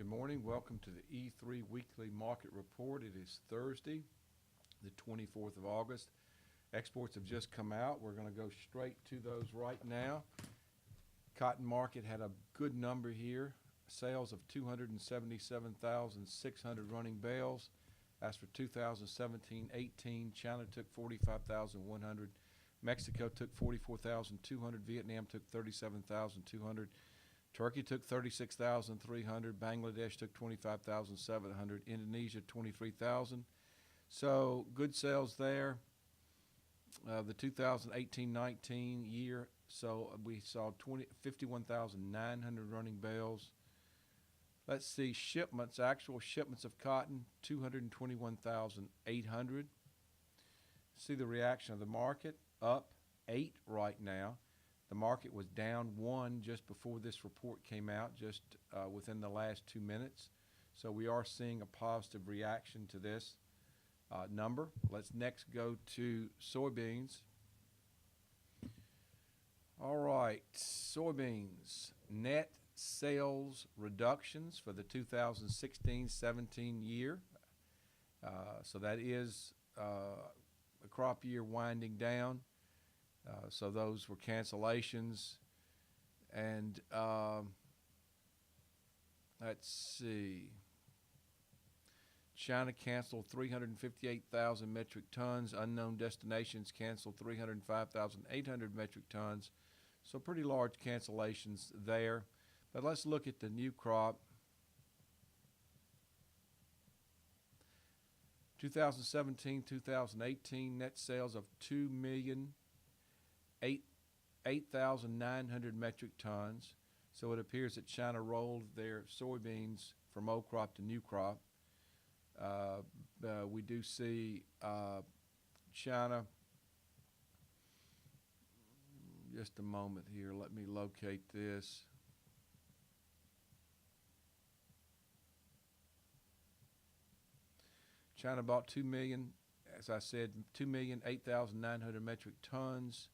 Good morning. Welcome to the E3 Weekly Market Report. It is Thursday, the 24th of August. Exports have just come out. We're going to go straight to those right now. Cotton market had a good number here. Sales of 277,600 running bales. As for 2017-18, China took 45,100. Mexico took 44,200. Vietnam took 37,200. Turkey took 36,300. Bangladesh took 25,700. Indonesia 23,000. So good sales there. The 2018-19 year, so we saw 51,900 running bales. Let's see shipments, actual shipments of cotton, 221,800. See the reaction of the market, up 8 right now. The market was down 1 just before this report came out, just within the last 2 minutes. So we are seeing a positive reaction to this number. Let's next go to soybeans. All right, soybeans, net sales reductions for the 2016-17 year. So that is a crop year winding down. So those were cancellations. And let's see. China canceled 358,000 metric tons. Unknown destinations canceled 305,800 metric tons. So pretty large cancellations there. But let's look at the new crop. 2017-2018 net sales of 8,900 metric tons. So it appears that China rolled their soybeans from old crop to new crop. We do see China. Just a moment here. Let me locate this. China bought 2 million, as I said, 2,008,900 metric tons.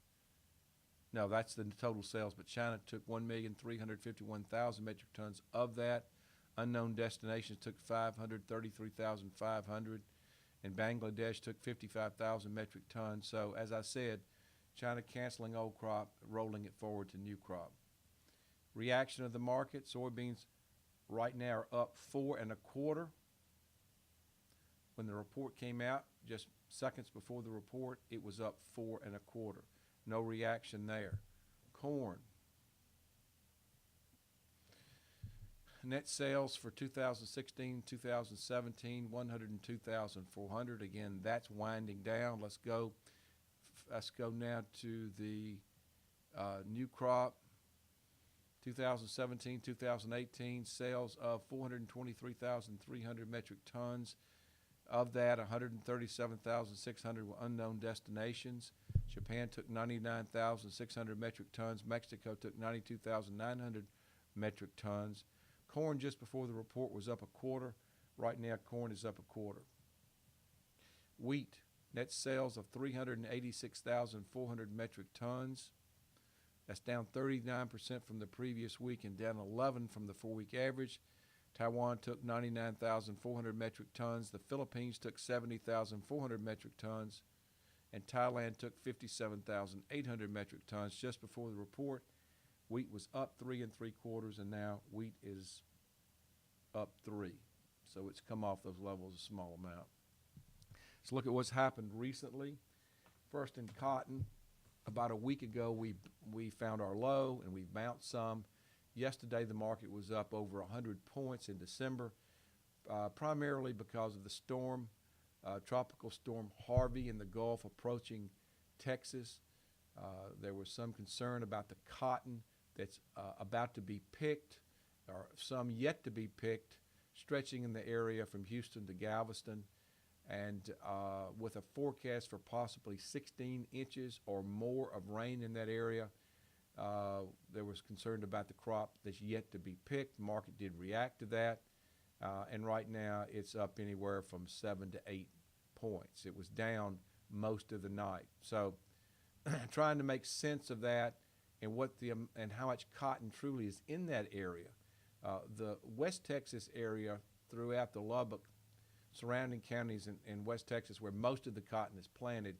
No, that's the total sales, but China took 1,351,000 metric tons of that. Unknown destinations took 533,500, and Bangladesh took 55,000 metric tons. So, as I said, China canceling old crop, rolling it forward to new crop. Reaction of the market, soybeans right now are up 4 1/4. When the report came out, just seconds before the report, it was up 4 1/4. No reaction there. Corn. Net sales for 2016-2017, 102,400. Again, that's winding down. Let's go now to the new crop. 2017-2018, sales of 423,300 metric tons. Of that, 137,600 were unknown destinations. Japan took 99,600 metric tons. Mexico took 92,900 metric tons. Corn just before the report was up 1/4. Right now, corn is up 1/4. Wheat, net sales of 386,400 metric tons. That's down 39% from the previous week and down 11 from the 4-week average. Taiwan took 99,400 metric tons. The Philippines took 70,400 metric tons. And Thailand took 57,800 metric tons just before the report. Wheat was up 3 3/4, and now wheat is up 3. So it's come off those levels a small amount. Let's look at what's happened recently. First in cotton, about a week ago we found our low and we bounced some. Yesterday the market was up over 100 points in December, primarily because of the storm, tropical storm Harvey in the Gulf approaching Texas. There was some concern about the cotton that's about to be picked, or some yet to be picked, stretching in the area from Houston to Galveston, and with a forecast for possibly 16 inches or more of rain in that area. There was concern about the crop that's yet to be picked. The market did react to that, and right now it's up anywhere from 7 to 8 points. It was down most of the night. So trying to make sense of that and and how much cotton truly is in that area. The West Texas area throughout the Lubbock, surrounding counties in West Texas where most of the cotton is planted,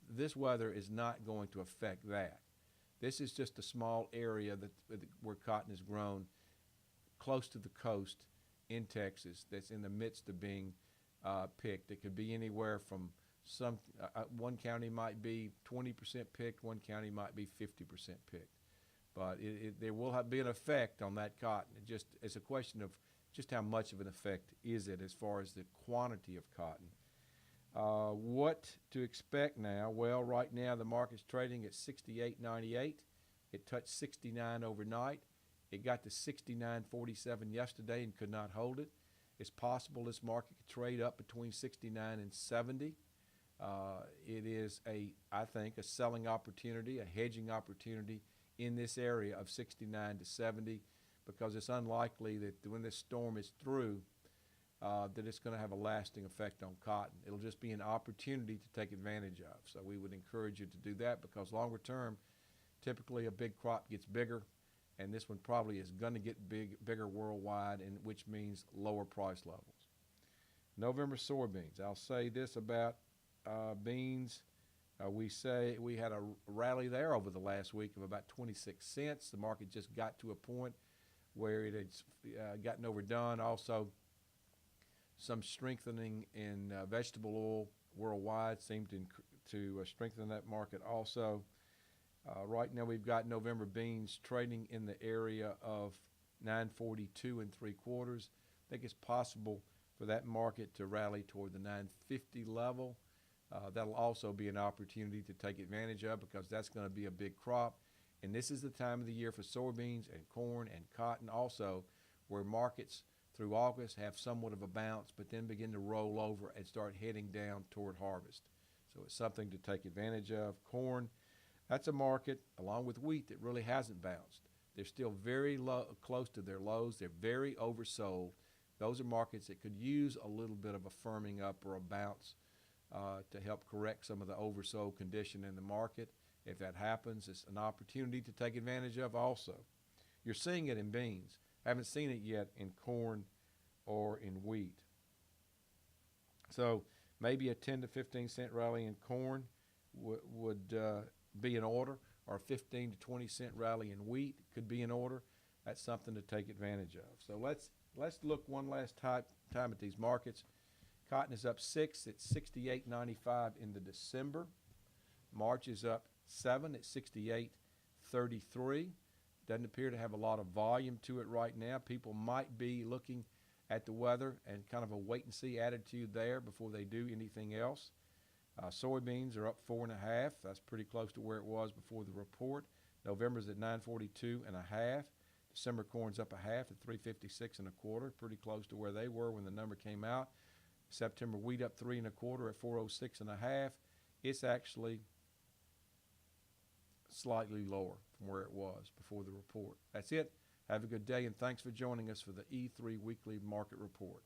this weather is not going to affect that. This is just a small area where cotton is grown close to the coast in Texas that's in the midst of being picked. It could be anywhere from one county might be 20% picked, one county might be 50% picked. But there will be an effect on that cotton. It's a question of just how much of an effect is it as far as the quantity of cotton. What to expect now? Well, right now the market's trading at 68.98. It touched 69 overnight. It got to 69.47 yesterday and could not hold it. It's possible this market could trade up between 69 and 70. It is I think, a selling opportunity, a hedging opportunity in this area of 69 to 70, because it's unlikely that when this storm is through, that it's going to have a lasting effect on cotton. It'll just be an opportunity to take advantage of. So we would encourage you to do that, because longer term, typically a big crop gets bigger, and this one probably is going to get bigger worldwide, and which means lower price levels. November soybeans. I'll say this about beans. We had a rally there over the last week of about 26 cents. The market just got to a point where it had gotten overdone. Also, some strengthening in vegetable oil worldwide seemed to strengthen that market also. Right now we've got November beans trading in the area of 9.42 3/4. I think it's possible for that market to rally toward the 9.50 level. That'll also be an opportunity to take advantage of, because that's going to be a big crop. And this is the time of the year for soybeans and corn and cotton also, where markets through August have somewhat of a bounce, but then begin to roll over and start heading down toward harvest. So it's something to take advantage of. Corn, that's a market, along with wheat, that really hasn't bounced. They're still very close to their lows. They're very oversold. Those are markets that could use a little bit of a firming up or a bounce to help correct some of the oversold condition in the market. If that happens, it's an opportunity to take advantage of also. You're seeing it in beans. Haven't seen it yet in corn or in wheat. So maybe a 10 to 15 cent rally in corn would be in order, or a 15 to 20 cent rally in wheat could be in order. That's something to take advantage of. So let's look one last time at these markets. Cotton is up 6 at 68.95 in the December. March is up 7 at 68.33. Doesn't appear to have a lot of volume to it right now. People might be looking at the weather and kind of a wait-and-see attitude there before they do anything else. Soybeans are up 4.5. That's pretty close to where it was before the report. November's at 942.5. December corn's up 0.5 at 356.25. Pretty close to where they were when the number came out. September wheat up 3.25 at 406.5. It's actually slightly lower from where it was before the report. That's it. Have a good day, and thanks for joining us for the E3 Weekly Market Report.